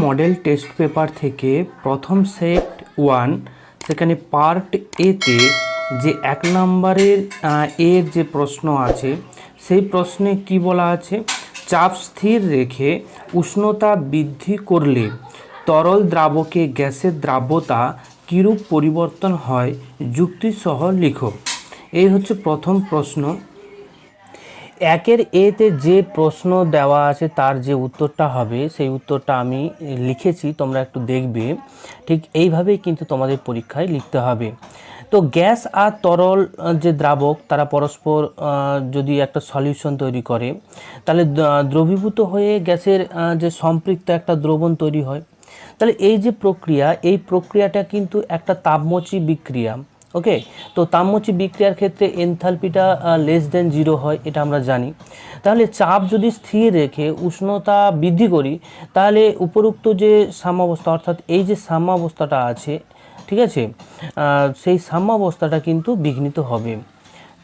Model test paper থেকে প্রথম set 1 সেখানে পার্ট এতে যে 1 নম্বরের এর যে প্রশ্ন আছে সেই প্রশ্নে কি বলা আছে, চাপ স্থির রেখে উষ্ণতা বৃদ্ধি করলে তরল দ্রাবকে গ্যাসের দ্রাব্যতা কিরূপ পরিবর্তন হয় যুক্তিসহ লিখো। এই হচ্ছে প্রথম প্রশ্ন। একের এতে যে প্রশ্ন দেওয়া আছে তার যে উত্তরটা হবে সেই উত্তরটা আমি লিখেছি, তোমরা একটু দেখবে। ঠিক এইভাবেই কিন্তু তোমাদের পরীক্ষায় লিখতে হবে। তো গ্যাস আর তরল যে দ্রাবক তারা পরস্পর যদি একটা সলিউশন তৈরি করে তাহলে দ্রবীভূত হয়ে গ্যাসের যে সম্পৃক্ত একটা দ্রবণ তৈরি হয়। তাহলে এই যে প্রক্রিয়া, এই প্রক্রিয়াটা কিন্তু একটা তাপমোচী বিক্রিয়া। ওকে, তো তাপমোচী বিক্রিয়ার ক্ষেত্রে এনথালপিটা লেস দেন 0 হয়, এটা আমরা জানি। তাহলে চাপ যদি স্থির রেখে উষ্ণতা বৃদ্ধি করি তাহলে উপরোক্ত যে সাম্যাবস্থা, অর্থাৎ এই যে সাম্যাবস্থাটা আছে, ঠিক আছে, সেই সাম্যাবস্থাটা কিন্তু বিঘ্নিত হবে।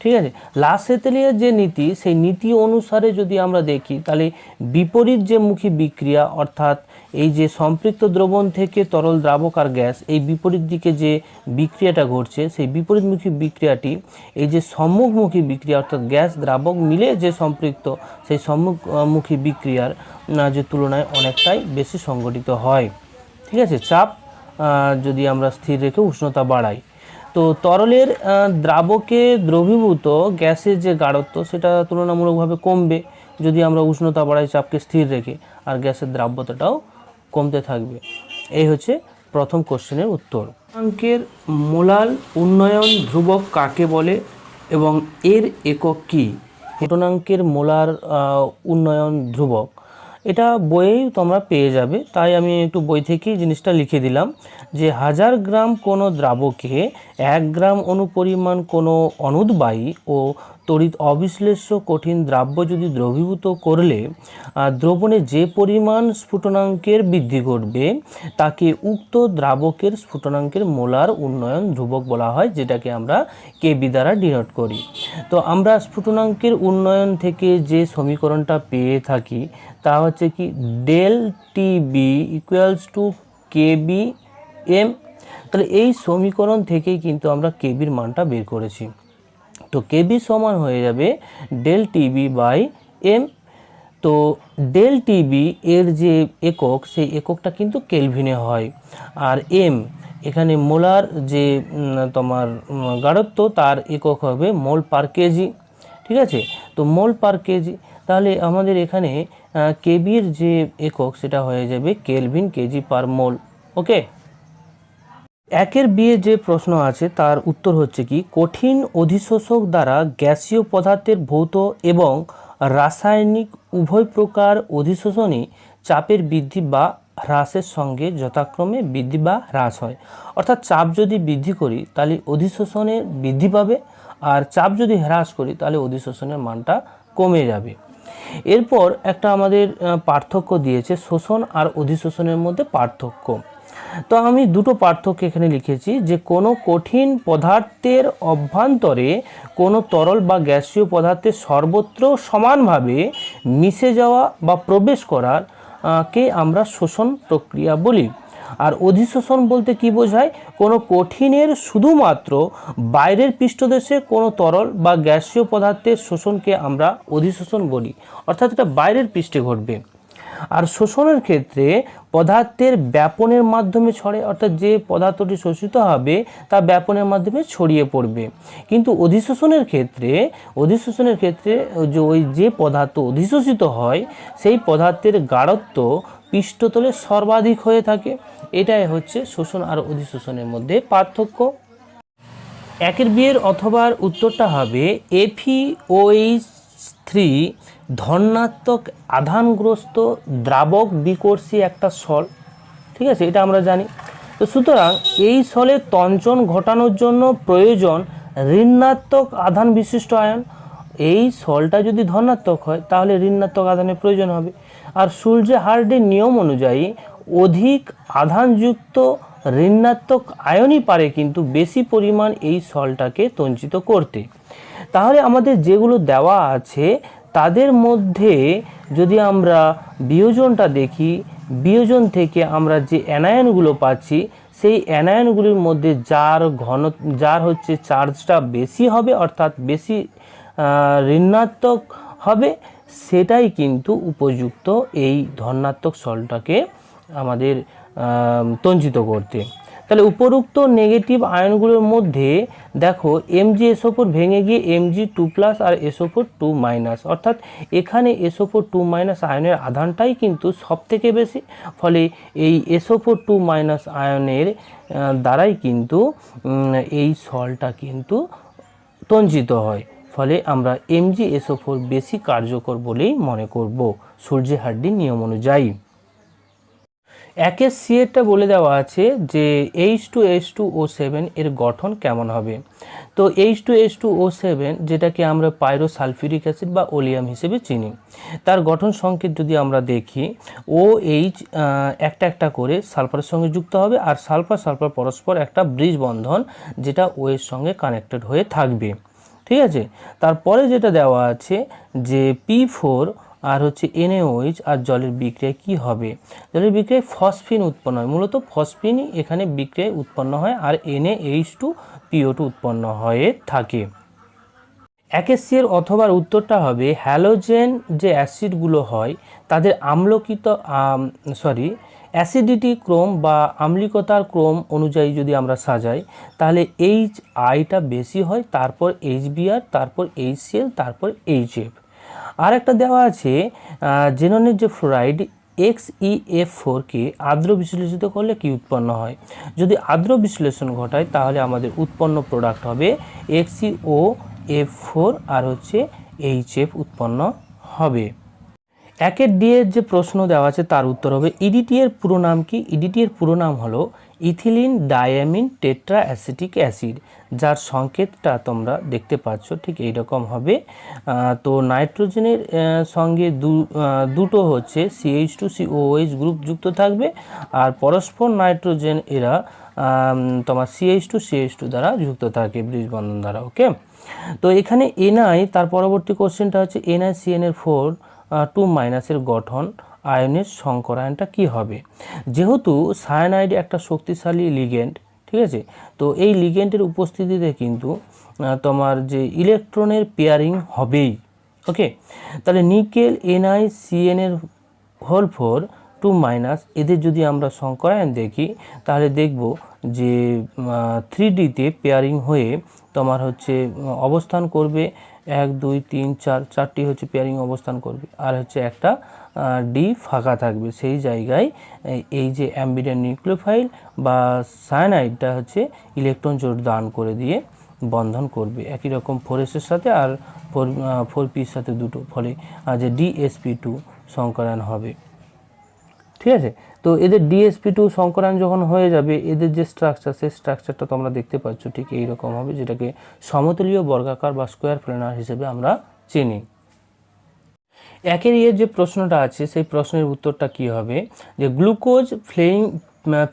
ঠিক আছে, লাসেতেলিয়ার যে নীতি, সেই নীতি অনুসারে যদি আমরা দেখি তাহলে বিপরীত যে মুখী বিক্রিয়া, অর্থাৎ এই যে সম্পৃক্ত দ্রবণ থেকে তরল দ্রাবক আর গ্যাস, এই বিপরীত দিকে যে বিক্রিয়াটা ঘটছে সেই বিপরীতমুখী বিক্রিয়াটি এই যে সম্মুখমুখী বিক্রিয়া, অর্থাৎ গ্যাস দ্রাবক মিলে যে সম্পৃক্ত, সেই সম্মুখমুখী বিক্রিয়ার যে তুলনায় অনেকটাই বেশি সংঘটিত হয়। ঠিক আছে, চাপ যদি আমরা স্থির রেখে উষ্ণতা বাড়াই, তো তরলের দ্রাবকে দ্রবীভূত গ্যাসের যে গাঢ়ত্ব সেটা তুলনামূলকভাবে কমবে যদি আমরা উষ্ণতা বাড়াই চাপকে স্থির রেখে, আর গ্যাসের দ্রাব্যতাটাও কমতে থাকবে। এই হচ্ছে প্রথম কোশ্চেনের উত্তর। স্ফুটনাঙ্কের মোলাল উন্নয়ন ধ্রুবক কাকে বলে এবং এর একক কী? স্ফুটনাঙ্কের মোলার উন্নয়ন ধ্রুবক, এটা বইয়েই তোমরা পেয়ে যাবে, তাই আমি একটু বই থেকেই জিনিসটা লিখে দিলাম যে 1000 গ্রাম কোনো দ্রাবকে 1 গ্রাম অনুপরিমাণ কোনো অনুদ্বায়ী ও তড়িৎ অবিশ্লেষ্য কঠিন দ্রাব্য যদি দ্রবীভূত করলে দ্রবণে যে পরিমাণ স্ফুটনাঙ্কের বৃদ্ধি ঘটবে তাকে উক্ত দ্রাবকের স্ফুটনাঙ্কের মোলার উন্নয়ন ধ্রুবক বলা হয়, যেটাকে আমরা কেবি দ্বারা ডিনোট করি। তো আমরা স্ফুটনাঙ্কের উন্নয়ন থেকে যে সমীকরণটা পেয়ে থাকি তা হচ্ছে কি, del T B equals to K B M. তাহলে এই সমীকরণ থেকেই কিন্তু আমরা কেবির মানটা বের করেছি। তো কেবি সমান হয়ে যাবে ডেল টিবি বাই এম। তো ডেল টিবি এর যে একক, সেই এককটা কিন্তু কেলভিনে হয়, আর এম এখানে মোলার যে তোমার গাঢ়ত্ব তার একক হবে মোল পার কেজি। ঠিক আছে, তো মোল পার কেজি, তাহলে আমাদের এখানে কেবির যে একক সেটা হয়ে যাবে কেলভিন কেজি পার মোল। ওকে, একের বিয়ে যে প্রশ্ন আছে তার উত্তর হচ্ছে কি, কঠিন অধিশোষক দ্বারা গ্যাসীয় পদার্থের ভৌত এবং রাসায়নিক উভয় প্রকার অধিশোষণই চাপের বৃদ্ধি বা হ্রাসের সঙ্গে যথাক্রমে বৃদ্ধি বা হ্রাস হয়। অর্থাৎ চাপ যদি বৃদ্ধি করি তাহলে অধিশোষণের বৃদ্ধি পাবে, আর চাপ যদি হ্রাস করি তাহলে অধিশোষণের মানটা কমে যাবে। এরপর একটা আমাদের পার্থক্য দিয়েছে, শোষণ আর অধিশোষণের মধ্যে পার্থক্য। তো আমি দুটো পার্থক্য এখানে লিখেছি, যে কোনো কঠিন পদার্থের অভ্যন্তরে কোনো তরল বা গ্যাসীয় পদার্থের সর্বত্র সমানভাবে মিশে যাওয়া বা প্রবেশ করার কে আমরা শোষণ প্রক্রিয়া বলি। আর অধিশোষণ বলতে কি বোঝায়, কোনো কঠিনের শুধুমাত্র বাইরের পৃষ্ঠদেশে কোনো তরল বা গ্যাসীয় পদার্থের শোষণকে আমরা অধিশোষণ বলি, অর্থাৎ এটা বাইরের পৃষ্ঠে ঘটবে। আর শোষণের ক্ষেত্রে পদার্থের ব্যাপনের মাধ্যমে ছড়ে, অর্থাৎ যে পদার্থটি শোষিত হবে তা ব্যাপনের মাধ্যমে ছড়িয়ে পড়বে। কিন্তু অধিশোষণের ক্ষেত্রে যে পদার্থ অধিশোষিত হয় সেই পদার্থের গাঢ়ত্ব পৃষ্ঠতলে সর্বাধিক হয়ে থাকে। এটাই হচ্ছে শোষণ আর অধিশোষণের মধ্যে পার্থক্য। একের বিয়ের অথবার উত্তরটা হবে FeOH3 ধনাত্মক আধানগ্রস্ত দ্রাবক বিকর্ষী একটা সল। ঠিক আছে, এটা আমরা জানি। তো সুতরাং এই সলে তঞ্চন ঘটানোর জন্য প্রয়োজন ঋণাত্মক আধান বিশিষ্ট আয়ন। এই সলটা যদি ধনাত্মক হয় তাহলে ঋণাত্মক আধানের প্রয়োজন হবে। আর সুলজে-হার্ডির নিয়ম অনুযায়ী অধিক আধানযুক্ত ঋণাত্মক আয়নই পারে কিন্তু বেশি পরিমাণ এই সলটাকে তঞ্চিত করতে। তাহলে আমাদের যেগুলো দেওয়া আছে তাদের মধ্যে যদি আমরা বিয়োজনটা দেখি, বিয়োজন থেকে আমরা যে অ্যানায়নগুলো পাচ্ছি সেই অ্যানায়নগুলির মধ্যে যার হচ্ছে চার্জটা বেশি হবে, অর্থাৎ বেশি ঋণাত্মক হবে, সেটাই কিন্তু উপযুক্ত এই ধনাত্মক সল্টটাকে আমাদের তঞ্জিত করতে। তাহলে উপরোক্ত নেগেটিভ আয়নগুলোর মধ্যে দেখো MgSO4 ভেঙে গিয়ে Mg2+ আর SO4 2-, অর্থাৎ এখানে SO4 2- আয়নের আধানটাই কিন্তু সব থেকে বেশি, ফলে এই SO4 2- আয়নের দ্বারাই কিন্তু এই সল্টটা কিন্তু তঞ্জিত হয়, ফলে আমরা MgSO4 বেশি কার্যকর বলেই মনে করব সূর্যহার্ডির নিয়ম অনুযায়ী। একের সিএরটা বলে দেওয়া আছে যে H2H2O7 এর গঠন কেমন হবে। তো H2H2O7 যেটাকে আমরা পাইরোসালফিউরিক অ্যাসিড বা ওলিয়াম হিসেবে চিনি, তার গঠন সংকেত যদি আমরা দেখি, OH একটা একটা করে সালফারের সঙ্গে যুক্ত হবে, আর সালফার সালফার পরস্পর একটা ব্রিজ বন্ধন যেটা O এর সঙ্গে কানেক্টেড হয়ে থাকবে। ঠিক আছে, তারপরে যেটা দেওয়া আছে যে P4 আর হচ্ছে NaOH আর জলের বিক্রিয়ায় কি হবে। জলের বিক্রিয়ায় ফসফিন উৎপন্ন হয়, মূলত ফসফিনই এখানে বিক্রিয়ায় উৎপন্ন হয়, আর NaH2PO2 উৎপন্ন হয়ে থাকে। একের সি এর অথবা উত্তরটা হবে হ্যালোজেন যে অ্যাসিডগুলো হয় তাদের অ্যাসিডিটি ক্রম বা আম্লিকতার ক্রম অনুযায়ী যদি আমরা সাজাই, তাহলে HIটা বেশি হয়, তারপর HBr, তারপর HCl, তারপর HF। আর একটা দেওয়া আছে জেননের যে ফ্লোরাইড XeF4কে আর্দ্র বিশ্লেষিত করলে কি উৎপন্ন হয়। যদি আর্দ্র বিশ্লেষণ ঘটায় তাহলে আমাদের উৎপন্ন প্রোডাক্ট হবে XeOF4 আর হচ্ছে HF উৎপন্ন হবে। একের ডি এর যে প্রশ্ন দেওয়া আছে তার উত্তর হবে ইডিটি এর পুরো নাম কি। ইডিটি এর পুরো নাম হলো ethylene diamine tetra acetic acid, যার সংকেতটা তোমরা দেখতে পাচ্ছ ঠিক এইরকম হবে। তো নাইট্রোজেনের সঙ্গে দুটো হচ্ছে CH2COOH গ্রুপ যুক্ত থাকবে, আর পরস্পর নাইট্রোজেন এরা তোমার CH2CH2 দ্বারা যুক্ত থাকে ব্রিজ বন্ধন দ্বারা। ওকে, তো এখানে NI, তার পরবর্তী কোশ্চেনটা হচ্ছে NiCN4 2- এর গঠন আয়নের সংকরায়নটা কি হবে। যেহেতু সায়ানাইড একটা শক্তিশালী লিগেন্ড, ঠিক আছে, তো এই লিগেন্ডের উপস্থিতিতে কিন্তু তোমার যে ইলেকট্রনের পেয়ারিং হবেই। ওকে, তাহলে নিকেল NiCN4 2- এদের যদি আমরা সংকরায়ন দেখি তাহলে দেখব যে 3Dতে পেয়ারিং হয়ে তোমার হচ্ছে অবস্থান করবে 1 2 3 4, 4টি হচ্ছে পেয়ারিং অবস্থান করবে, আর হচ্ছে একটা ডি ফাঁকা থাকবে। সেই জায়গায় এই যে অ্যাম্বিডেন্ট নিউক্লিওফাইল বা সায়ানাইডটা হচ্ছে ইলেকট্রন জোট দান করে দিয়ে বন্ধন করবে একই রকম 4s-এর সাথে আর 4p-র সাথে দুটো, ফলে যে DsP2 সংকরায়ন হবে। ঠিক আছে, তো এদের DsP2 সংকরায়ন যখন হয়ে যাবে, এদের যে স্ট্রাকচার, সেই স্ট্রাকচারটা তোমরা দেখতে পাচ্ছ ঠিক এই রকম হবে, যেটাকে সমতলীয় বর্গাকার বা স্কোয়ার প্লেনার হিসেবে আমরা চিনি। একের যে প্রশ্নটা আছে সেই প্রশ্নের উত্তরটা কি হবে, যে গ্লুকোজ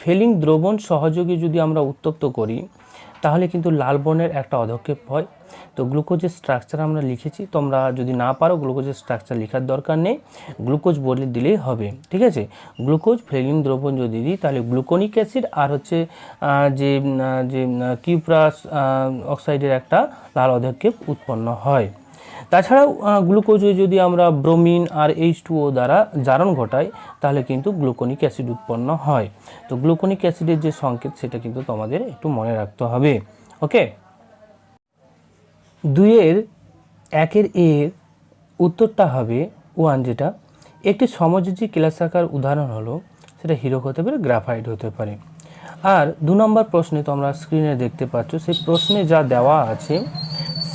ফেলিং দ্রবণ সহযোগী যদি আমরা উত্তপ্ত করি তাহলে কিন্তু লাল বর্ণের একটা অধক্ষেপ হয়। তো গ্লুকোজের স্ট্রাকচার আমরা লিখেছি, তোমরা যদি না পারো গ্লুকোজের স্ট্রাকচার লেখার দরকার নেই, গ্লুকোজ বলে দিলেই হবে। ঠিক আছে, গ্লুকোজ ফেলিং দ্রবণ যদি দিই তাহলে গ্লুকোনিক অ্যাসিড আর হচ্ছে যে কিউপ্রাস অক্সাইডের একটা লাল অধক্ষেপ উৎপন্ন হয়। তাছাড়াও গ্লুকোজে যদি আমরা ব্রোমিন আর H2O দ্বারা জারণ ঘটাই তাহলে কিন্তু গ্লুকোনিক অ্যাসিড উৎপন্ন হয়। তো গ্লুকোনিক অ্যাসিডের যে সংকেত সেটা কিন্তু তোমাদের একটু মনে রাখতে হবে। ওকে, 2-এর এর উত্তরটা হবে 1, যেটা একটি সমযোজী কেলাসাকার উদাহরণ হলো সেটা হিরো হতে পারে, গ্রাফাইট হতে পারে। আর 2 নম্বর প্রশ্নে তোমরা স্ক্রিনে দেখতে পাচ্ছ, সেই প্রশ্নে যা দেওয়া আছে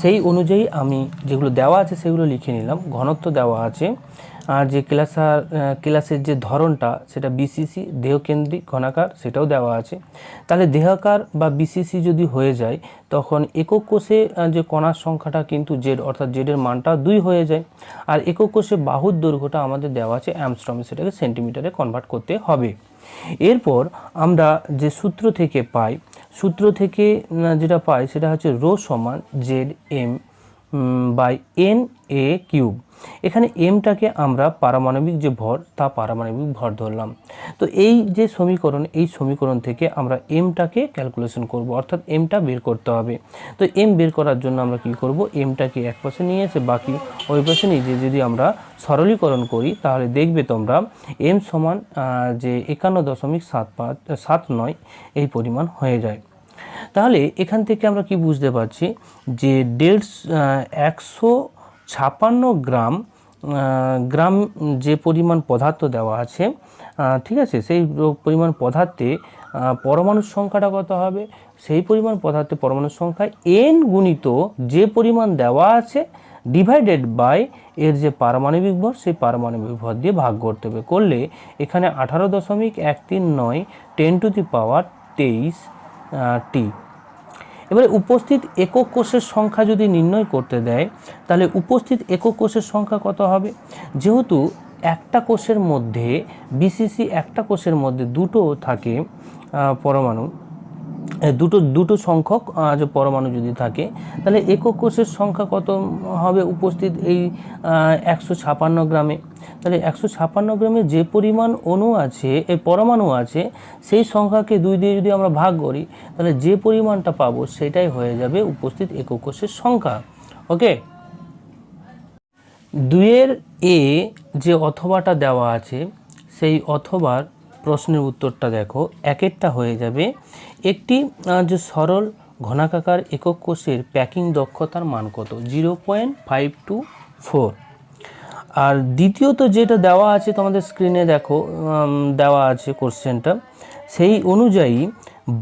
সেই অনুযায়ী আমি যেগুলো দেওয়া আছে সেগুলো লিখে নিলাম। ঘনত্ব দেওয়া আছে, আর যে ক্লাসের যে ধরনটা সেটা BCC দেহকেন্দ্রিক ঘনাকার সেটাও দেওয়া আছে। তাহলে দেহাকার বা BCC যদি হয়ে যায় তখন একক কোষে যে কণার সংখ্যাটা কিন্তু জেড, অর্থাৎ জেডের মানটা 2 হয়ে যায়। আর একক কোষে বাহুর দৈর্ঘ্যটা আমাদের দেওয়া আছে অ্যামস্ট্রমে, সেটাকে সেন্টিমিটারে কনভার্ট করতে হবে। এরপর আমরা যে সূত্র থেকে যেটা পাই সেটা হচ্ছে ρ = ZM by N A cube. এখানে এমটাকে আমরা পারমাণবিক যে ভর তা পারমাণবিক ভর ধরলাম। তো এই যে সমীকরণ, এই সমীকরণ থেকে আমরা এমটাকে ক্যালকুলেশন করব, অর্থাৎ এমটা বের করতে হবে। তো এম বের করার জন্য আমরা কি করব, এমটাকে এক পাশে নিয়ে এসে বাকি ওই পাশে নিয়ে যদি আমরা সরলীকরণ করি তাহলে দেখবে তোমরা এম সমান যে 51.759 এই পরিমাণ হয়ে যায়। তাহলে এখান থেকে আমরা কি বুঝতে পারছি যে 156 গ্রাম যে পরিমাণ পদার্থ দেওয়া আছে, ঠিক আছে, সেই পরিমাণ পদার্থে পরমাণুর সংখ্যাটা কত হবে, সেই পরিমাণ পদার্থে পরমাণুর সংখ্যা n গুণিত যে পরিমাণ দেওয়া আছে ডিভাইডেড বাই এর যে পারমাণবিক ভর, সেই পারমাণবিক ভর দিয়ে ভাগ করতে হবে। করলে এখানে 18.139 10⁻23 টি। এবারে উপস্থিত একক কোষের সংখ্যা যদি নির্ণয় করতে দেয় তাহলে উপস্থিত একক কোষের সংখ্যা কত হবে, যেহেতু একটা কোষের মধ্যে বিসিসি একটা কোষের মধ্যে দুটো থাকে পরমাণু, দুটো সংখ্যক যে পরমাণু যদি থাকে তাহলে একক কোষের সংখ্যা কত হবে উপস্থিত এই 156 গ্রামে। তাহলে 156 গ্রামে যে পরিমাণ অণু আছে, এই পরমাণু আছে, সেই সংখ্যাকে 2 দিয়ে যদি আমরা ভাগ করি তাহলে যে পরিমাণটা পাবো সেটাই হয়ে যাবে উপস্থিত একক কোষের সংখ্যা। ওকে, 2 এ যে অথবাটা দেওয়া আছে সেই অথবার প্রশ্নের উত্তরটা দেখো, একেরটা হয়ে যাবে একটি যে সরল ঘনাকাকার একক কোষের প্যাকিং দক্ষতার মান কত, 0.524। আর দ্বিতীয়ত যেটা দেওয়া আছে তোমাদের স্ক্রিনে দেখো দেওয়া আছে কোশ্চেনটা, সেই অনুযায়ী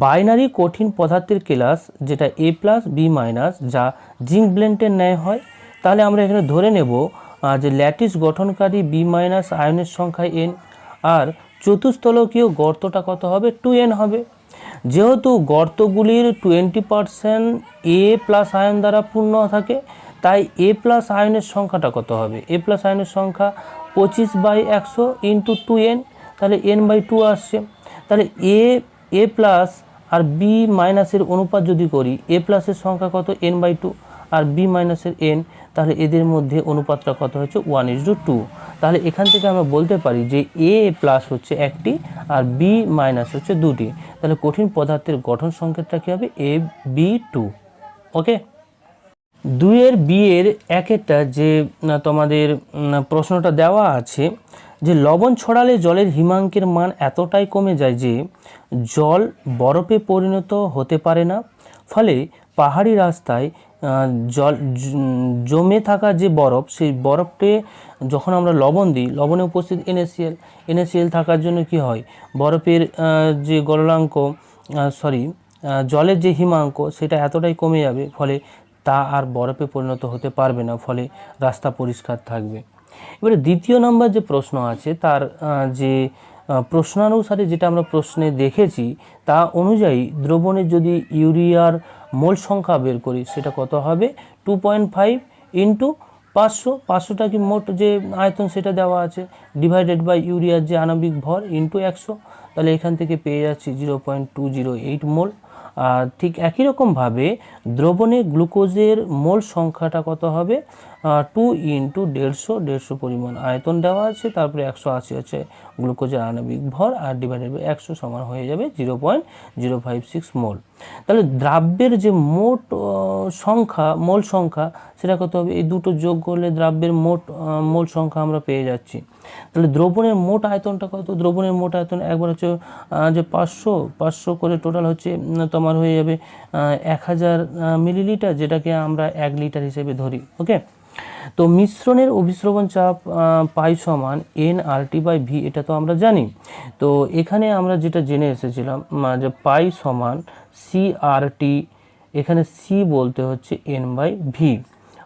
বাইনারি কঠিন পদার্থের ক্লাস যেটা A+B- যা জিঙ্ক ব্লেন্ডের ন্যায় হয়, তাহলে আমরা এখানে ধরে নেব যে ল্যাটিস গঠনকারী B- আয়নের সংখ্যা n, আর চতুস্থলকীয় গর্তটা কত হবে, 2n হবে। যেহেতু গর্তগুলির 20% A+ আয়ন দ্বারা পূর্ণ থাকে, তাই A+ আয়নের সংখ্যাটা কত হবে, A+ আয়নের সংখ্যা 25/100 ইন্টু 2n, তাহলে n/2 আসছে। তাহলে A+ আর B- এর অনুপাত যদি করি, A+ এর সংখ্যা কত, n/2, আর B- এর n, তাহলে এদের মধ্যে অনুপাতটা কত হচ্ছে 1:2। তাহলে এখান থেকে আমরা বলতে পারি যে A+ হচ্ছে একটি আর B- হচ্ছে দুটি। তাহলে কঠিন পদার্থের গঠন সংকেতটা কী হবে, AB2। ওকে, 2 বি এর একেরটা যে তোমাদের প্রশ্নটা দেওয়া আছে যে লবণ ছড়ালে জলের হিমাঙ্কের মান এতটাই কমে যায় যে জল বরফে পরিণত হতে পারে না, ফলে পাহাড়ি রাস্তায় জল জমে থাকা যে বরফ, সেই বরফে যখন আমরা লবণ দিই, লবণে উপস্থিত NaCl থাকার জন্য কি হয়, বরফের যে গলনাঙ্ক জলের যে হিমাঙ্ক সেটা এতটাই কমে যাবে, ফলে তা আর বরফে পরিণত হতে পারবে না, ফলে রাস্তা পরিষ্কার থাকবে। এবারে দ্বিতীয় নম্বর যে প্রশ্ন আছে তার যে প্রশ্নানুসারে যেটা আমরা প্রশ্নে দেখেছি তা অনুযায়ী দ্রবণের যদি ইউরিয়ার মোল সংখ্যা বের করি সেটা কত হবে, 2.5 ইন্টু 500টা কি মোট যে আয়তন সেটা দেওয়া আছে, ডিভাইডেড বাই ইউরিয়ার যে আণবিক ভর ইন্টু 100, তাহলে এখান থেকে পেয়ে যাচ্ছি 0.208 মোল। আর ঠিক একই রকমভাবে দ্রবণে গ্লুকোজের মোল সংখ্যাটা কত হবে, 2 ইন্টু 150 পরিমাণ আয়তন দেওয়া আছে, তারপরে 180 হচ্ছে গ্লুকোজের আণবিক ভর, আর ডিভাইডেড বাই 100 সমান হয়ে যাবে 0.056 মোল। তাহলে দ্রাব্যের যে মোট মোল সংখ্যা সেটা কত হবে, এই দুটো যোগ করলে দ্রাব্যের মোল সংখ্যা আমরা পেয়ে যাচ্ছি। তাহলে দ্রবণের মোট আয়তনটা কত, দ্রবণের মোট আয়তন একবার হচ্ছে যে 500 করে টোটাল হচ্ছে তোমার হয়ে যাবে 1000 মিলিলিটার, যেটাকে আমরা 1 লিটার হিসেবে ধরি। ওকে, তো মিশ্রণের অভিস্রবণ চাপ পাই সমান nRT/v, এটা তো আমরা জানি। তো এখানে আমরা যেটা জেনে এসেছিলাম যে পাই সমান CRT, এখানে C বলতে হচ্ছে n/v।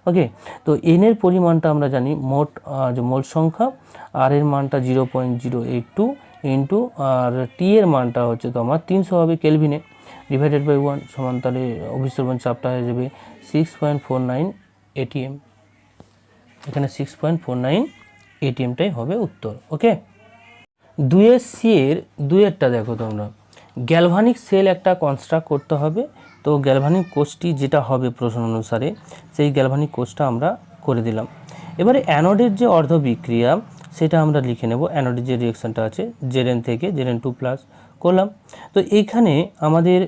ওকে, তো n এর পরিমাণটা আমরা জানি মোট যে মোল সংখ্যা, আর এর মানটা 0.082 ইন্টু, আর টি এর মানটা হচ্ছে তোমার 300 হবে কেলভিনে, ডিভাইডেড বাই 1 সমান, তাহলে অভিস্রবণ চাপটা হয়ে যাবে 6.49 atm। এখানে 6.49 atmটাই হবে উত্তর। ওকে, 2 এর সি এর 2 এরটা দেখো তোমরা, গ্যালভানিক সেল একটা কনস্ট্রাক্ট করতে হবে তো গ্যালভানিক কোষটি যেটা হবে প্রশ্ন অনুসারে সেই গ্যালভানিক কোষটা আমরা করে দিলাম। এবারে অ্যানোডের যে অর্ধ বিক্রিয়া সেটা আমরা লিখে নেব। অ্যানোডের যে রিয়াকশানটা আছে Zn থেকে Zn2+ করলাম। তো এইখানে আমাদের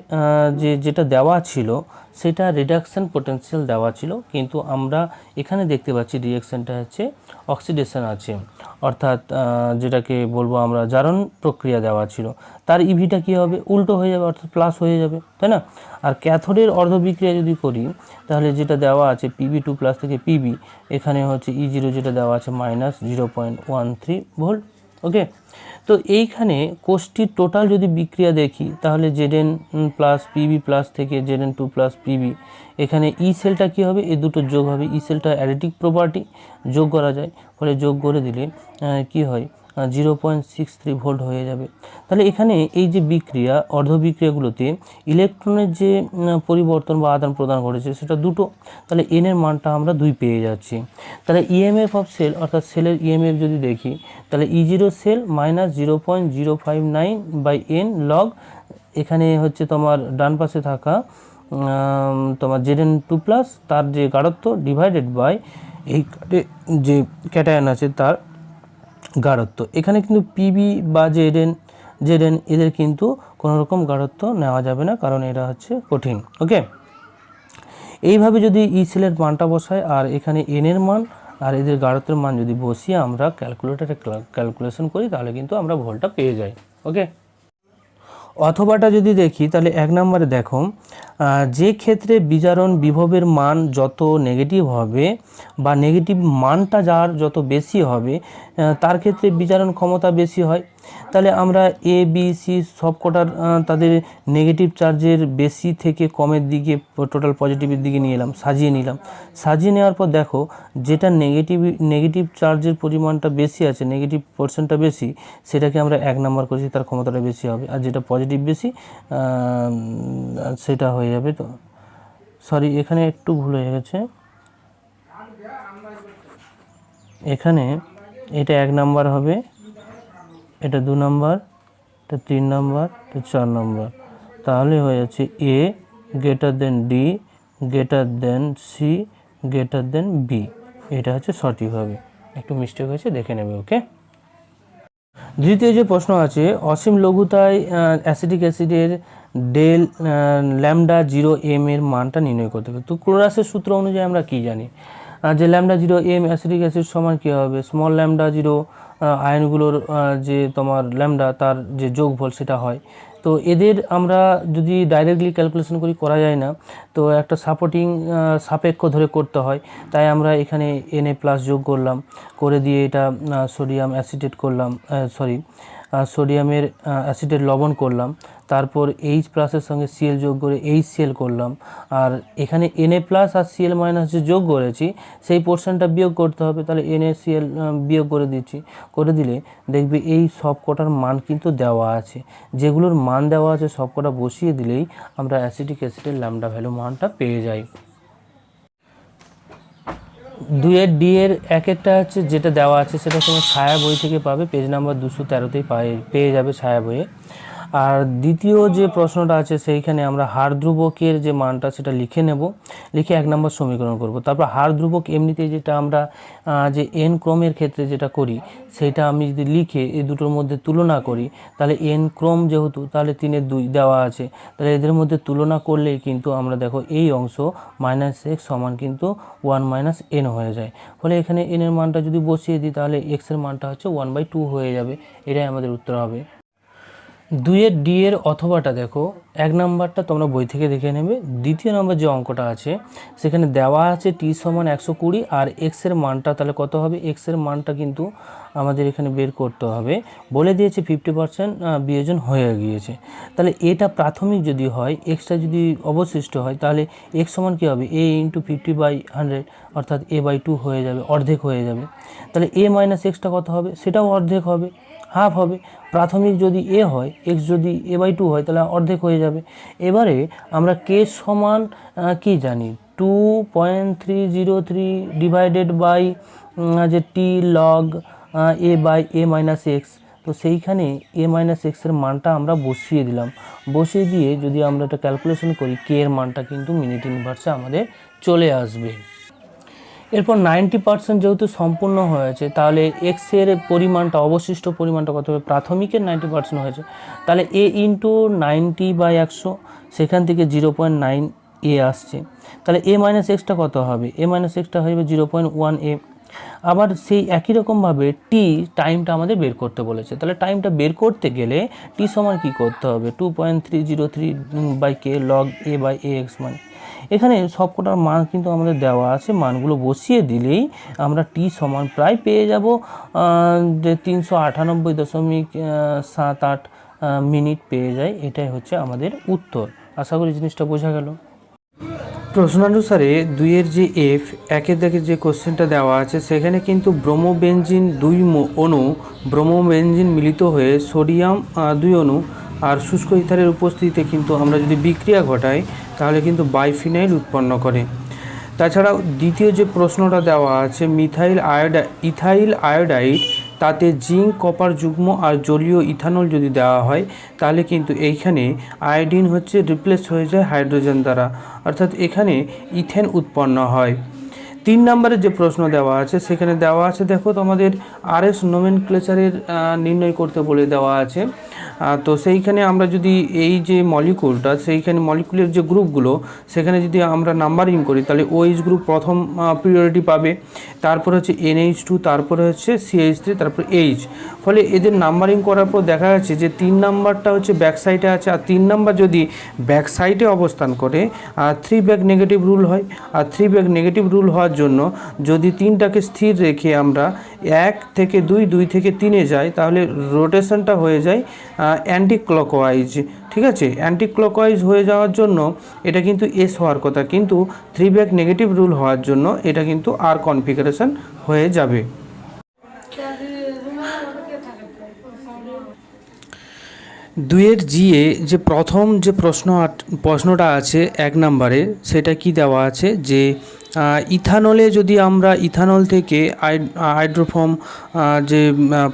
যেটা দেওয়া ছিল সেটা রিডাকশান পোটেনশিয়াল দেওয়া ছিল, কিন্তু আমরা এখানে দেখতে পাচ্ছি রিয়াকশানটা হচ্ছে অক্সিডেশন আছে, অর্থাৎ যেটাকে বলবো আমরা জারণ প্রক্রিয়া দেওয়া ছিল, তার ইভিটা কী হবে, উল্টো হয়ে যাবে, অর্থাৎ প্লাস হয়ে যাবে, তাই না? আর ক্যাথোডের অর্ধ বিক্রিয়া যদি করি তাহলে যেটা দেওয়া আছে Pb2+ থেকে Pb, এখানে হচ্ছে E0 যেটা দেওয়া আছে -0.13 ভোল্ট। ওকে, তো এইখানে কোষটির টোটাল যদি বিক্রিয়া দেখি তাহলে Zn+Pb+ থেকে Zn2+ Pb, এখানে ই সেলটা কী হবে, এই দুটো যোগ হবে, ই সেলটা অ্যাডিটিভ প্রপার্টি, যোগ করা যায়, ফলে যোগ করে দিলে কি হয় 0.63 ভোল্ট হয়ে যাবে। তাহলে এখানে এই যে বিক্রিয়া অর্ধ বিক্রিয়াগুলোতে ইলেকট্রনের যে পরিবর্তন বা আদান প্রদান ঘটেছে সেটা দুটো, তাহলে এন এর মানটা আমরা 2 পেয়ে যাচ্ছি। তাহলে ইএমএফ অফ সেল অর্থাৎ সেলের ইএমএফ যদি দেখি তাহলে E0 সেল -0.059/n লগ, এখানে হচ্ছে তোমার ডান পাশে থাকা তোমার Zn2+ তার যে গাঢ়ত্ব ডিভাইডেড বাই এই যে ক্যাটায়ন আছে তার গাঢ়ত্ব। এখানে কিন্তু পিবি বা জেডএন এদের কিন্তু কোনো রকম গাঢ়ত্ব নেওয়া যাবে না, কারণ এরা হচ্ছে কঠিন। ওকে, এইভাবে যদি ই সেলের মানটা বসায় আর এখানে এন এর মান আর এদের গাঢ়ত্বের মান যদি বসিয়ে আমরা ক্যালকুলেটরে ক্যালকুলেশন করি তাহলে কিন্তু আমরা ভোল্টটা পেয়ে যাই। ওকে, অথবাটা যদি দেখি তাহলে 1 নম্বরে দেখো, যে ক্ষেত্রে বিজারণ বিভবের মান যত নেগেটিভ হবে বা নেগেটিভ মানটা যার যত বেশি হবে তার ক্ষেত্রে বিজারণ ক্ষমতা বেশি হয়। তাহলে আমরা এ বি সি সবকটার তাদের নেগেটিভ চার্জের বেশি থেকে কমের দিকে টোটাল পজিটিভের দিকে নিয়ে এলাম, সাজিয়ে নিলাম। সাজিয়ে নেওয়ার পর দেখো যেটা নেগেটিভ চার্জের পরিমাণটা বেশি আছে, নেগেটিভ পোর্শনটা বেশি, সেটাকে আমরা 1 নম্বর করেছি, তার ক্ষমতাটা বেশি হবে। আর যেটা পজিটিভ বেশি সেটা হয়ে যাবে। তো সরি, এখানে একটু ভুল হয়ে গেছে, এখানে এটা 1 নম্বর হবে, এটা 2 নম্বর, এটা 3 নম্বর, এটা 4 নম্বর। তাহলে হয়ে যাচ্ছে A greater than D greater than C greater than B, এটা হচ্ছে সঠিক হবে। একটু মিস্টেক হয়েছে, দেখে নেবে। ওকে, দ্বিতীয় যে প্রশ্ন আছে, অসীম লঘুতায় অ্যাসিটিক অ্যাসিডের ডেল λ0m এর মানটা নির্ণয় করতে হবে। তো ক্লোরাসের সূত্র অনুযায়ী আমরা কি জানি যে λ0m অ্যাসিটিক অ্যাসিড সমান কী হবে, স্মল λ0 আয়নগুলোর যে তোমার ল্যামডা তার যে যোগফল সেটা হয়। তো এদের আমরা যদি ডাইরেক্টলি ক্যালকুলেশন করা যায় না, তো একটা সাপোর্টিং সাপেক্ষ ধরে করতে হয়, তাই আমরা এখানে Na+ যোগ করলাম, করে দিয়ে এটা সোডিয়াম অ্যাসিটেট করলাম, সোডিয়ামের অ্যাসিটেট লবণ করলাম, তারপর H+ সঙ্গে Cl যোগ করে HCl করলাম, আর এখানে Na+ আর Cl- যে যোগ করেছি সেই পোর্শনটা বিয়োগ করতে হবে, তাহলে NaCl বিয়োগ করে দিচ্ছি, করে দিলে দেখবে এই সব কটার মান কিন্তু দেওয়া আছে, যেগুলোর মান দেওয়া আছে সব কটা বসিয়ে দিলেই আমরা অ্যাসিটিক অ্যাসিডের ল্যামডা ভ্যালু মানটা পেয়ে যাই। 2 ডি এর একটা হচ্ছে যেটা দেওয়া আছে সেটা তোমার ছায়া বই থেকে পাবে, পেজ নাম্বার 213তেই পেয়ে যাবে ছায়া বইয়ে। আর দ্বিতীয় যে প্রশ্নটা আছে সেইখানে আমরা হার ধ্রুবকের যে মানটা সেটা লিখে নেব, লিখে 1 নম্বর সমীকরণ করব। তারপর হার ধ্রুবক এমনিতে যেটা আমরা যে এন ক্রমের ক্ষেত্রে যেটা করি সেইটা আমি যদি লিখে এই দুটোর মধ্যে তুলনা করি, তাহলে এন ক্রম যেহেতু তাহলে 3/2 দেওয়া আছে, তাহলে এদের মধ্যে তুলনা করলেই কিন্তু আমরা দেখো এই অংশ -x সমান কিন্তু 1 - n হয়ে যায়। ফলে এখানে n এর মানটা যদি বসিয়ে দিই তাহলে x এর মানটা হচ্ছে 1/2 হয়ে যাবে, এটাই আমাদের উত্তর হবে। 2 ডি এর অথবাটা দেখো, 1 নম্বরটা তোমরা বই থেকে দেখে নেবে। দ্বিতীয় নম্বর যে অঙ্কটা আছে সেখানে দেওয়া আছে t সমান 120 আর x এর মানটা তাহলে কত হবে, x এর মানটা কিন্তু আমাদের এখানে বের করতে হবে, বলে দিয়েছে 50% বিয়োজন হয়ে গিয়েছে। তাহলে এটা প্রাথমিক যদি হয়, এক্সটা যদি অবশিষ্ট হয়, তাহলে x সমান কী হবে, a × 50/100 অর্থাৎ a/2 হয়ে যাবে, অর্ধেক হয়ে যাবে। তাহলে a - x কত হবে, সেটাও অর্ধেক হবে, হাফ হবে। প্রাথমিক যদি a হয়, x যদি a/2 হয় তাহলে অর্ধেক হয়ে যাবে। এবারে আমরা k সমান কি জানি, 2.303 ডিভাইডেড বাই যে t log a/a - x, তো সেইখানে a মাইনাস এক্সের মানটা আমরা বসিয়ে দিলাম, বসিয়ে দিয়ে যদি আমরা এটা ক্যালকুলেশন করি কে এর মানটা কিন্তু মিনিট ইনভার্সে আমাদের চলে আসবে। এরপর 90% যেহেতু সম্পূর্ণ হয়েছে, তাহলে এক্সের পরিমাণটা, অবশিষ্ট পরিমাণটা কত হবে, প্রাথমিকের 90% হয়েছে, তাহলে a ইন্টু 90/100, সেখান থেকে 0.9 a আসছে, তাহলে a মাইনাস এক্সটা কত হবে, a মাইনাস এক্সটা হয়ে যাবে 0.1 a। আবার সেই একই রকমভাবে টি টাইমটা আমাদের বের করতে বলেছে, তাহলে টাইমটা বের করতে গেলে টি সমান কী করতে হবে, 2.303/k log a/ax মানে এখানে সবকটার মান কিন্তু আমাদের দেওয়া আছে, মানগুলো বসিয়ে দিলেই আমরা টি সমান প্রায় পেয়ে যাব যে 398.78 মিনিট পেয়ে যাই। এটাই হচ্ছে আমাদের উত্তর। আশা করি জিনিসটা বোঝা গেল। প্রশ্নানুসারে 2-এর যে এফ, 1-এর দেখে যে কোশ্চেনটা দেওয়া আছে সেখানে কিন্তু ব্রোমোবেনজিন 2 অণু ব্রোমোবেনজিন মিলিত হয়ে সোডিয়াম 2 অণু আর শুষ্ক ইথারের উপস্থিতিতে কিন্তু আমরা যদি বিক্রিয়া ঘটাই তাহলে কিন্তু বাইফিনাইল উৎপন্ন করে। তাছাড়াও দ্বিতীয় যে প্রশ্নটা দেওয়া আছে ইথাইল আয়োডাইড, তাতে জিঙ্ক কপার যুগ্ম আর জলীয় ইথানল যদি দেওয়া হয় তাহলে কিন্তু এইখানে আয়োডিন হচ্ছে রিপ্লেস হয়ে যায় হাইড্রোজেন দ্বারা, অর্থাৎ এখানে ইথেন উৎপন্ন হয়। 3 নম্বরের যে প্রশ্ন দেওয়া আছে সেখানে দেওয়া আছে, দেখো তোমাদের আরএস নোমেনক্লেচারের নির্ণয় করতে বলে দেওয়া আছে। তো সেইখানে আমরা যদি এই যে মলিকুলটা, সেইখানে মলিকুলের যে গ্রুপগুলো সেখানে যদি আমরা নাম্বারিং করি তাহলে OH গ্রুপ প্রথম প্রিয়রিটি পাবে, তারপর হচ্ছে NH2, তারপরে হচ্ছে CH3, তারপর H। ফলে এদের নাম্বারিং করার পর দেখা যাচ্ছে যে 3 নাম্বারটা হচ্ছে ব্যাক সাইডে আছে, আর 3 নাম্বার যদি ব্যাক সাইডে অবস্থান করে 3 ব্যাক নেগেটিভ রুল হয়, আর 3 ব্যাক নেগেটিভ রুল হওয়ার জন্য যদি 3টাকে স্থির রেখে আমরা 1 থেকে 2, 2 থেকে 3-এ যাই তাহলে রোটেশনটা হয়ে যায় অ্যান্টি ক্লকওয়াইজ। ঠিক আছে, অ্যান্টি ক্লকওয়াইজ হয়ে যাওয়ার জন্য এটা কিন্তু এস হওয়ার কথা, কিন্তু 3 ব্যাক নেগেটিভ রুল হওয়ার জন্য এটা কিন্তু আর কনফিগারেশন হয়ে যাবে। 2-এর জিএ যে প্রথম যে প্রশ্নটা আছে 1 নম্বরে, সেটা কি দেওয়া আছে যে ইথানলে যদি আমরা ইথানল থেকে হাইড্রোফর্ম যে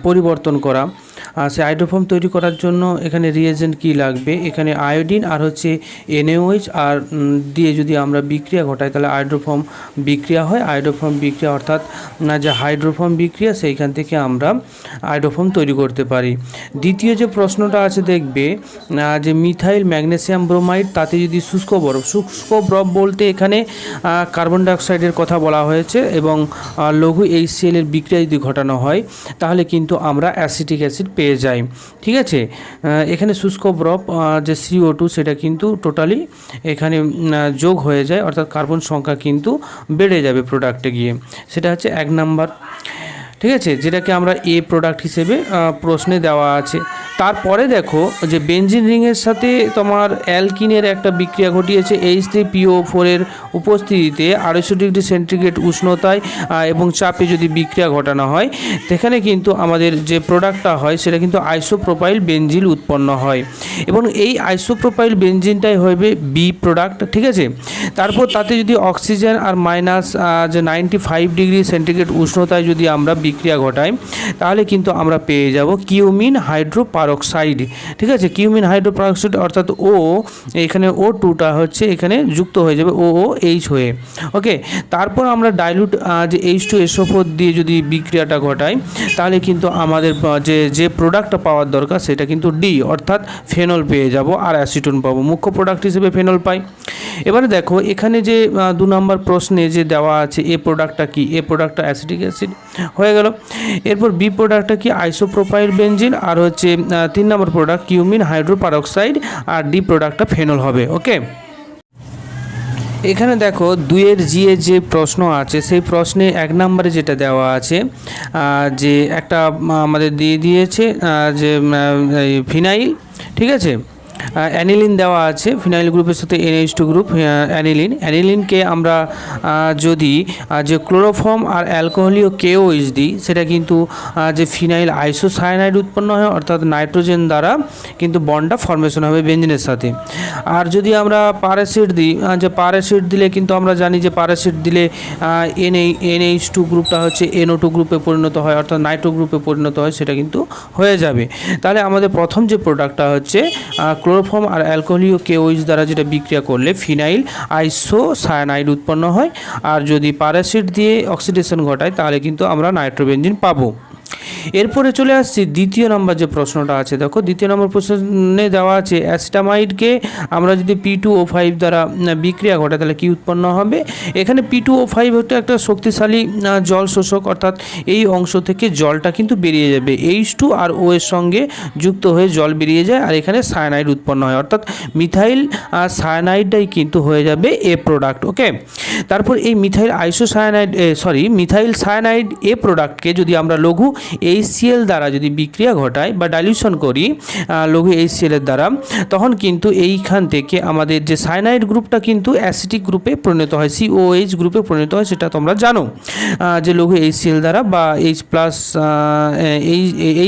পরিবর্তন করা, সেই হাইড্রোফর্ম তৈরি করার জন্য এখানে রিয়েজেন্ট কি লাগবে, এখানে আয়োডিন আর হচ্ছে NaOH আর দিয়ে যদি আমরা বিক্রিয়া ঘটাই তাহলে হাইড্রোফর্ম বিক্রিয়া হয়। হাইড্রোফর্ম বিক্রিয়া অর্থাৎ যে হাইড্রোফর্ম বিক্রিয়া, সেইখান থেকে আমরা হাইড্রোফর্ম তৈরি করতে পারি। দ্বিতীয় যে প্রশ্নটা আছে দেখবে যে মিথাইল ম্যাগনেসিয়াম ব্রোমাইড, তাতে যদি শুষ্ক বরফ বলতে এখানে কার্বন ডাইঅক্সাইডের কথা বলা হয়েছে এবং লঘু HCl এর বিক্রিয়া যদি ঘটানো হয় তাহলে কিন্তু আমরা অ্যাসিটিক অ্যাসিড পেয়ে যাই। ঠিক আছে, এখানে শুষ্ক বরফ যে CO2 সেটা কিন্তু টোটালি এখানে যোগ হয়ে যায়, অর্থাৎ কার্বন সংখ্যা কিন্তু বেড়ে যাবে প্রোডাক্টে গিয়ে, সেটা হচ্ছে 1 নাম্বার। ঠিক আছে, যেটাকে আমরা এ প্রোডাক্ট হিসেবে প্রশ্নে দেওয়া আছে। তারপরে দেখো যে বেনজিন রিংয়ের সাথে তোমার অ্যালকিনের একটা বিক্রিয়া ঘটিয়েছে H3PO4 এর উপস্থিতিতে 250 ডিগ্রি সেন্টিগ্রেড উষ্ণতায় এবং চাপে যদি বিক্রিয়া ঘটানো হয়, সেখানে কিন্তু আমাদের যে প্রোডাক্টটা হয় সেটা কিন্তু আইসোপ্রোপাইল বেনজিল উৎপন্ন হয় এবং এই আইসোপ্রোপাইল বেনজিনটাই হবে বি প্রোডাক্ট। ঠিক আছে, তারপর তাতে যদি অক্সিজেন আর মাইনাস যে 95 ডিগ্রি সেন্টিগ্রেড উষ্ণতায় যদি আমরা বিক্রিয়া ঘটাই তাহলে কিন্তু আমরা পেয়ে যাব কিউমিন হাইড্রোপারক্সাইড। ঠিক আছে, কিউমিন হাইড্রোপারক্সাইড অর্থাৎ ও, এখানে O2টা হচ্ছে এখানে যুক্ত হয়ে যাবে OOH হয়ে। ওকে, তারপর আমরা ডাইলুট যে H2SO4 দিয়ে যদি বিক্রিয়াটা ঘটাই তাহলে কিন্তু আমাদের যে প্রোডাক্টটা পাওয়ার দরকার সেটা কিন্তু ডি অর্থাৎ ফেনল পেয়ে যাব আর অ্যাসিটোন পাবো, মুখ্য প্রোডাক্ট হিসেবে ফেনল পাই। এবারে দেখো এখানে যে 2 নম্বর প্রশ্নে যে দেওয়া আছে এ প্রোডাক্টটা কি, এ প্রোডাক্টটা অ্যাসিটিক অ্যাসিড হয়ে গেল। এরপর বি প্রোডাক্টটা কি, আইসোপ্রোপাইল বেনজিন, আর হচ্ছে 3 নম্বর প্রোডাক্ট কিউমিন হাইড্রোপারক্সাইড, আর ডি প্রোডাক্টটা ফেনল হবে। ওকে, এখানে দেখো 2-এর জিএ যে প্রশ্ন আছে সেই প্রশ্নে 1 নম্বরে যেটা দেওয়া আছে যে একটা আমাদের দিয়ে দিয়েছে যে ফিনাইল। ঠিক আছে, অ্যানিলিন দেওয়া আছে, ফিনাইল গ্রুপের সাথে NH2 গ্রুপ অ্যানিলিনকে আমরা যদি যে ক্লোরোফর্ম আর অ্যালকোহলীয় KOH দিই, সেটা কিন্তু যে ফিনাইল আইসোসায়ানাইড উৎপন্ন হয়, অর্থাৎ নাইট্রোজেন দ্বারা কিন্তু বন্ডটা ফর্মেশন হবে বেঞ্জিনের সাথে। আর যদি আমরা পারাসিট দিই, যে পারাসিট দিলে কিন্তু আমরা জানি যে পারাসিট দিলে NH2 গ্রুপটা হচ্ছে NO2 গ্রুপে পরিণত হয়, অর্থাৎ নাইট্রো গ্রুপে পরিণত হয়, সেটা কিন্তু হয়ে যাবে। তাহলে আমাদের প্রথম যে প্রোডাক্টটা হচ্ছে ক্লোরোফর্ম আর অ্যালকোহলীয় KOH দ্বারা যেটা বিক্রিয়া করলে ফিনাইল আইসোসায়ানাইড উৎপন্ন হয়, আর যদি পারাসিট দিয়ে অক্সিডেশন ঘটায় তাহলে কিন্তু আমরা নাইট্রোবেনজিন পাবো। এরপরে চলে আসছি দ্বিতীয় নম্বর যে প্রশ্নটা আছে। দেখো দ্বিতীয় নম্বর প্রশ্নে দেওয়া আছে অ্যাসিটামাইডকে আমরা যদি P2O5 দ্বারা বিক্রিয়া ঘটায় তাহলে কি উৎপন্ন হবে। এখানে P2O5 হচ্ছে একটা শক্তিশালী জল শোষক, অর্থাৎ এই অংশ থেকে জলটা কিন্তু বেরিয়ে যাবে, H2 আর O এর সঙ্গে যুক্ত হয়ে জল বেরিয়ে যায়, আর এখানে সায়ানাইড উৎপন্ন হয়, অর্থাৎ মিথাইল সায়ানাইডটাই কিন্তু হয়ে যাবে এ প্রোডাক্ট। ওকে, তারপর এই মিথাইল সায়ানাইড এ প্রোডাক্টকে যদি আমরা লঘু HCl দ্বারা যদি বিক্রিয়া ঘটাই বা ডাইলিউশন করি লঘু HCl এর দ্বারা, তখন কিন্তু এইখান থেকে আমাদের যে সায়ানাইড গ্রুপটা কিন্তু অ্যাসিটিক গ্রুপে পরিণত হয়, COH গ্রুপে পরিণত হয়, সেটা তোমরা জানো যে লঘু HCl দ্বারা বা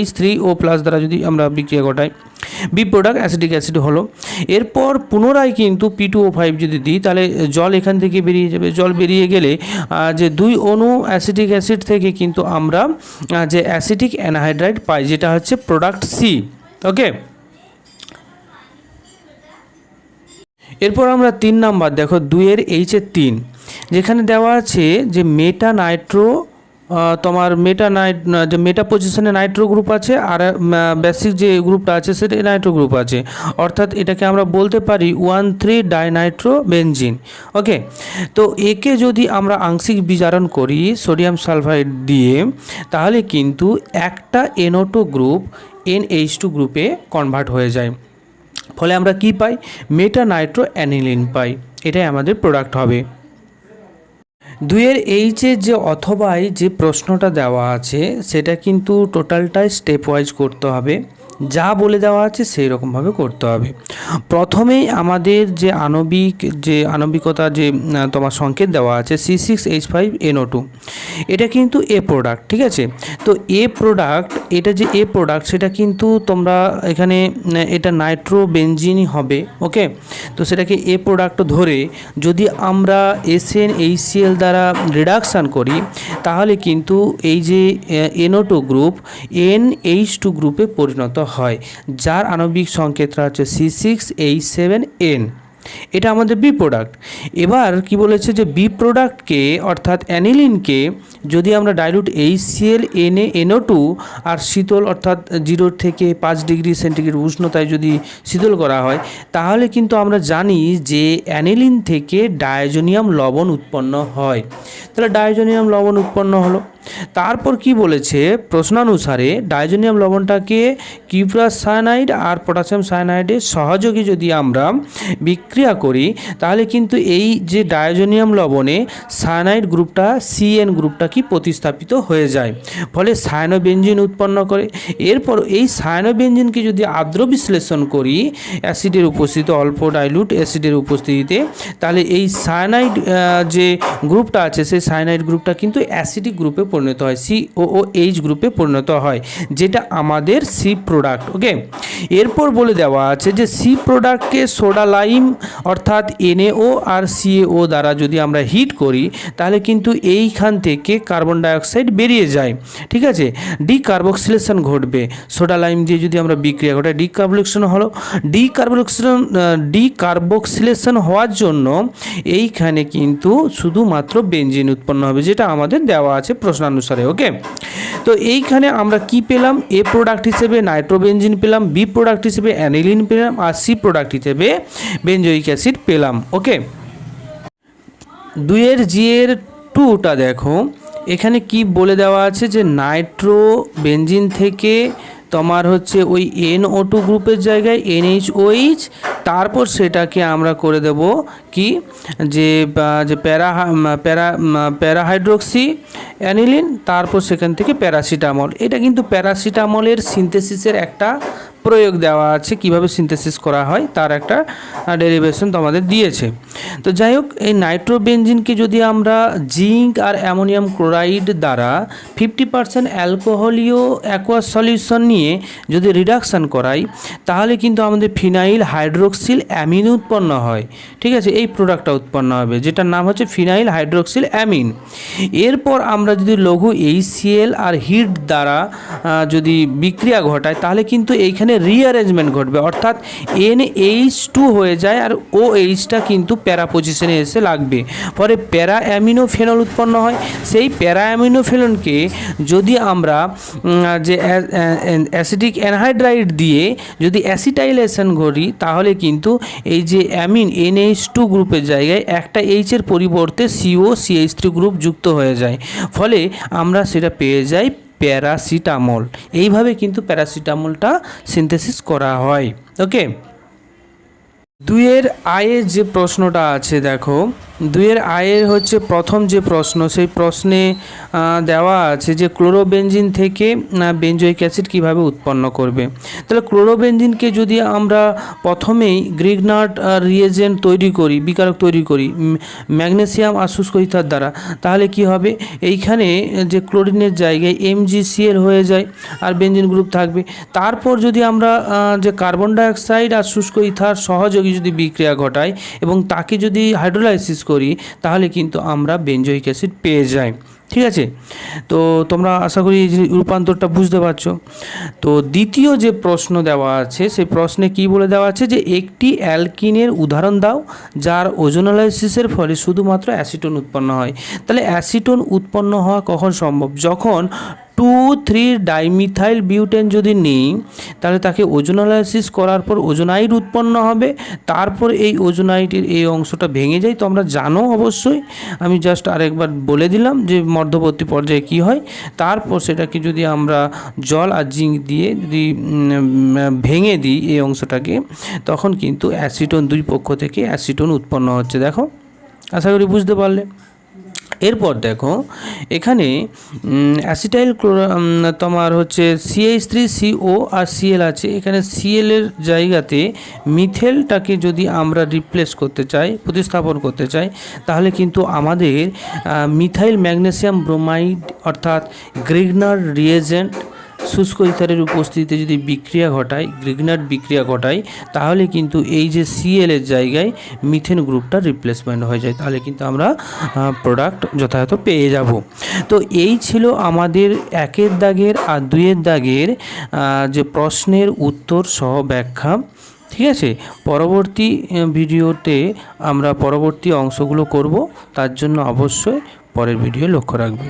H3O+ দ্বারা যদি আমরা বিক্রিয়া ঘটাই, বি প্রোডাক্ট অ্যাসিটিক অ্যাসিড হলো। এরপর পুনরায় কিন্তু P2O5 যদি দিই তাহলে জল এখান থেকে বেরিয়ে যাবে। জল বেরিয়ে গেলে যে দুই অণু অ্যাসিটিক অ্যাসিড থেকে কিন্তু আমরা যে অ্যাসিটিক অ্যানহাইড্রাইড পাই, যেটা হচ্ছে প্রোডাক্ট সি। ওকে, এরপর আমরা 3 নাম্বার দেখো 2 H 3, যেখানে দেওয়া আছে যে যে মেটা পজিশনে নাইট্রো গ্রুপ আছে, আর বেসিক যে গ্রুপটা আছে সেটা নাইট্রো গ্রুপ আছে, অর্থাৎ এটাকে আমরা বলতে পারি 1,3-ডাইনাইট্রোবেনজিন। ওকে, তো একে যদি আমরা আংশিক বিজারণ করি সোডিয়াম সালফাইড দিয়ে, তাহলে কিন্তু একটা NO2 গ্রুপ NH2 গ্রুপে কনভার্ট হয়ে যায়, ফলে আমরা কি পাই, মেটা নাইট্রো অ্যানিলিন পাই। এটাই আমাদের প্রোডাক্ট হবে। 2 H যে অথবাই যে প্রশ্নটা দেওয়া আছে সেটা কিন্তু টোটালটাই স্টেপ ওয়াইজ করতে হবে, যা বলে দেওয়া আছে সেই রকমভাবে করতে হবে। প্রথমেই আমাদের যে আণবিকতা যে তোমার সংকেত দেওয়া আছে C6H5NO2, এটা কিন্তু এ প্রোডাক্ট, ঠিক আছে। তো এ প্রোডাক্ট, এটা যে এ প্রোডাক্ট সেটা কিন্তু তোমরা এখানে এটা নাইট্রোবেনজিনই হবে। ওকে, তো সেটাকে এ প্রোডাক্ট ধরে যদি আমরা SnHCl দ্বারা রিডাকশান করি, তাহলে কিন্তু এই যে NO2 গ্রুপ NH2 গ্রুপে পরিণত হয়, যার আণবিক সংকেতটা হচ্ছে C6H7N। এটা আমাদের বি প্রোডাক্ট। এবার কি বলেছে যে বি প্রোডাক্টকে অর্থাৎ অ্যানিলিনকে যদি আমরা ডাইলুট HCl NaNO2 আর শীতল অর্থাৎ 0 থেকে 5 ডিগ্রি সেন্টিগ্রেড উষ্ণতায় যদি শীতল করা হয়, তাহলে কিন্তু আমরা জানি যে অ্যানিলিন থেকে ডায়োজোনিয়াম লবণ উৎপন্ন হয়। তাহলে ডায়োজোনিয়াম লবণ উৎপন্ন হলো। তারপর কি বলেছে প্রশ্নানুসারে ডায়োজোনিয়াম লবণটাকে কিউপ্রাস সায়ানাইড আর পটাশিয়াম সায়ানাইডের সহযোগে যদি আমরা বিক্রিয়া করি, তাহলে কিন্তু এই যে ডায়োজোনিয়াম লবণে সায়ানাইড গ্রুপটা CN গ্রুপটা কি প্রতিস্থাপিত হয়ে যায়, ফলে সায়ানোবেনজিন উৎপন্ন করে। এরপর এই সায়ানোবেনজিনকে যদি আর্দ্র বিশ্লেষণ করি অ্যাসিডের উপস্থিতিতে, অল্প ডাইলুট অ্যাসিডের উপস্থিতিতে, তাহলে এই সায়ানাইড যে গ্রুপটা আছে সেই সায়ানাইড গ্রুপটা কিন্তু অ্যাসিডিক গ্রুপে পরিণত হয়, COOH গ্রুপে পরিণত হয়, যেটা আমাদের সি প্রোডাক্ট। ওকে, এরপর বলে দেওয়া আছে যে সি প্রোডাক্টকে সোডা লাইম অর্থাৎ NaO আর CaO দ্বারা যদি আমরা হিট করি, তাহলে কিন্তু এইখান থেকে কার্বন ডাইঅক্সাইড বেরিয়ে যায়, ঠিক আছে। ডিকার্বক্সিলেশন ঘটবে, সোডা লাইম দিয়ে যদি আমরা বিক্রিয়া ঘটাই ডিকার্বক্সিলেশন হলো। ডিকার্বক্সিলেশন হওয়ার জন্য এইখানে কিন্তু শুধুমাত্র বেনজিন উৎপন্ন হবে, যেটা আমাদের দেওয়া আছে প্রশ্নানুসারে। ওকে, তো এইখানে আমরা কি পেলাম, এ প্রোডাক্ট হিসেবে নাইট্রোবেনজিন পেলাম, বি প্রোডাক্ট হিসেবে অ্যানিলিন পেলাম, আর সি প্রোডাক্ট হিসেবে বেনজোইক অ্যাসিড পেলাম। ওকে, 2 G2টা দেখো, এখানে কি বলে দেওয়া আছে যে নাইট্রোবেনজিন থেকে তোমার হচ্ছে ওই NO2 গ্রুপের জায়গায় NHOH, তারপর সেটাকে আমরা করে দেব কি যে যে প্যারাহাইড্রোক্সি অ্যানিলিন, তারপর সেখান থেকে প্যারাসিটামল। এটা কিন্তু প্যারাসিটামলের সিনথেসিসের একটা প্রয়োগ দেওয়া আছে, কিভাবে সিনথেসিস করা হয় তার একটা ডেরিভেশন তোমাদের দিয়েছে। তো যাই হোক, এই নাইট্রোবেনজিনকে যদি আমরা জিঙ্ক আর অ্যামোনিয়াম ক্লোরাইড দ্বারা 50% অ্যালকোহলীয় অ্যাকোয়াস সলিউশন নিয়ে যদি রিডাকশান করাই, তাহলে কিন্তু আমাদের ফিনাইল হাইড্রোক্সিল অ্যামিন উৎপন্ন হয়। ঠিক আছে, এই প্রোডাক্টটা উৎপন্ন হবে যেটার নাম হচ্ছে ফিনাইল হাইড্রোক্সিল অ্যামিন। এরপর আমরা যদি লঘু HCl আর হিট দ্বারা যদি বিক্রিয়া ঘটায়, তাহলে কিন্তু এইখানে রিঅ্যারেঞ্জমেন্ট ঘটবে, অর্থাৎ NH2 হয়ে যায় আর OH-টা কিন্তু প্যারা পজিশনে এসে লাগবে, পরে প্যারা অ্যামিনোফেনল উৎপন্ন হয়। সেই প্যারা অ্যামিনোফেনলকে যদি আমরা যে অ্যাসিটিক অ্যানহাইড্রাইড দিয়ে যদি অ্যাসিটাইলেশন করি, তাহলে কিন্তু এই যে অ্যামিন NH2 গ্রুপের জায়গায় একটা H-এর পরিবর্তে COCH3 গ্রুপ যুক্ত হয়ে যায়, ফলে আমরা সেটা পেয়ে যাই প্যারাসিটামল। এইভাবে কিন্তু প্যারাসিটামলটা সিনথেসিস করা হয়। ওকে, 2-এর আয়ের যে প্রশ্নটা আছে, দেখো 2-এর আয়ের হচ্ছে প্রথম যে প্রশ্ন, সেই প্রশ্নে দেওয়া আছে যে ক্লোরোবেনজিন থেকে বেঞ্জোইক অ্যাসিড কীভাবে উৎপন্ন করবে। তাহলে ক্লোরোবেনজিনকে যদি আমরা প্রথমেই গ্রিগনার্ড রিয়েজেন্ট তৈরি করি, বিকারক তৈরি করি ম্যাগনেসিয়াম আর শুষ্ক ইথার দ্বারা, তাহলে কি হবে, এইখানে যে ক্লোরিনের জায়গায় MgCl হয়ে যায় আর বেনজিন গ্রুপ থাকবে। তারপর যদি আমরা যে কার্বন ডাইঅক্সাইড আর শুষ্ক ইথার সহযোগী যদি বিক্রিয়া ঘটাই এবং তাকে যদি হাইড্রোলাইসিস করি, তাহলে কিন্তু আমরা বেঞ্জোইক অ্যাসিড পেয়ে যাই। ঠিক আছে, তো তোমরা আশা করি এই রূপান্তরটা বুঝতে পারছো। তো দ্বিতীয় যে প্রশ্ন দেওয়া আছে, সেই প্রশ্নে কি বলে দেওয়া আছে যে একটি অ্যালকিনের উদাহরণ দাও যার ওজোনালাইসিসের ফলে শুধুমাত্র অ্যাসিটোন উৎপন্ন হয়। তাহলে অ্যাসিটোন উৎপন্ন হওয়া কখন সম্ভব, যখন 2,3-ডাইমিথাইল বিউটেন যদি নিই, তাহলে তাকে ওজোনালাইসিস করার পর ওজোনাইড উৎপন্ন হবে। তারপর এই ওজোনাইডের এই অংশটা ভেঙে যায়, তোমরা জানো অবশ্যই, আমি জাস্ট আরেকবার বলে দিলাম যে মধ্যবর্তী পর্যায়ে কি হয়। তারপর সেটাকে যদি আমরা জল আর জিঙ্ক দিয়ে যদি ভেঙে দিই এই অংশটাকে, তখন কিন্তু অ্যাসিটোন, দুই পক্ষ থেকে অ্যাসিটোন উৎপন্ন হচ্ছে। দেখো, আশা করি বুঝতে পারলে। এরপর দেখো, এখানে অ্যাসিটাইল তোমার হচ্ছে CH3CO আর Cl আছে। এখানে Cl এর জায়গাতে মিথেলটাকে যদি আমরা রিপ্লেস করতে চাই, প্রতিস্থাপন করতে চাই, তাহলে কিন্তু আমাদের মিথাইল ম্যাগনেসিয়াম ব্রোমাইড অর্থাৎ গ্রিগনার্ড রিয়েজেন্ট শুষ্ক ইথারের উপস্থিতিতে যদি বিক্রিয়া ঘটায়, গ্রিগনার্ড বিক্রিয়া ঘটায়, তাহলে কিন্তু এই যে Cl এর জায়গায় মিথেন গ্রুপটা রিপ্লেসমেন্ট হয়ে যায়, তাহলে কিন্তু আমরা প্রোডাক্ট যথাযথ পেয়ে যাব। তো এই ছিল আমাদের 1-এর দাগের আর 2-এর দাগের যে প্রশ্নের উত্তর সহ ব্যাখ্যা। ঠিক আছে, পরবর্তী ভিডিওতে আমরা পরবর্তী অংশগুলো করব, তার জন্য অবশ্যই পরের ভিডিও লক্ষ্য রাখবে।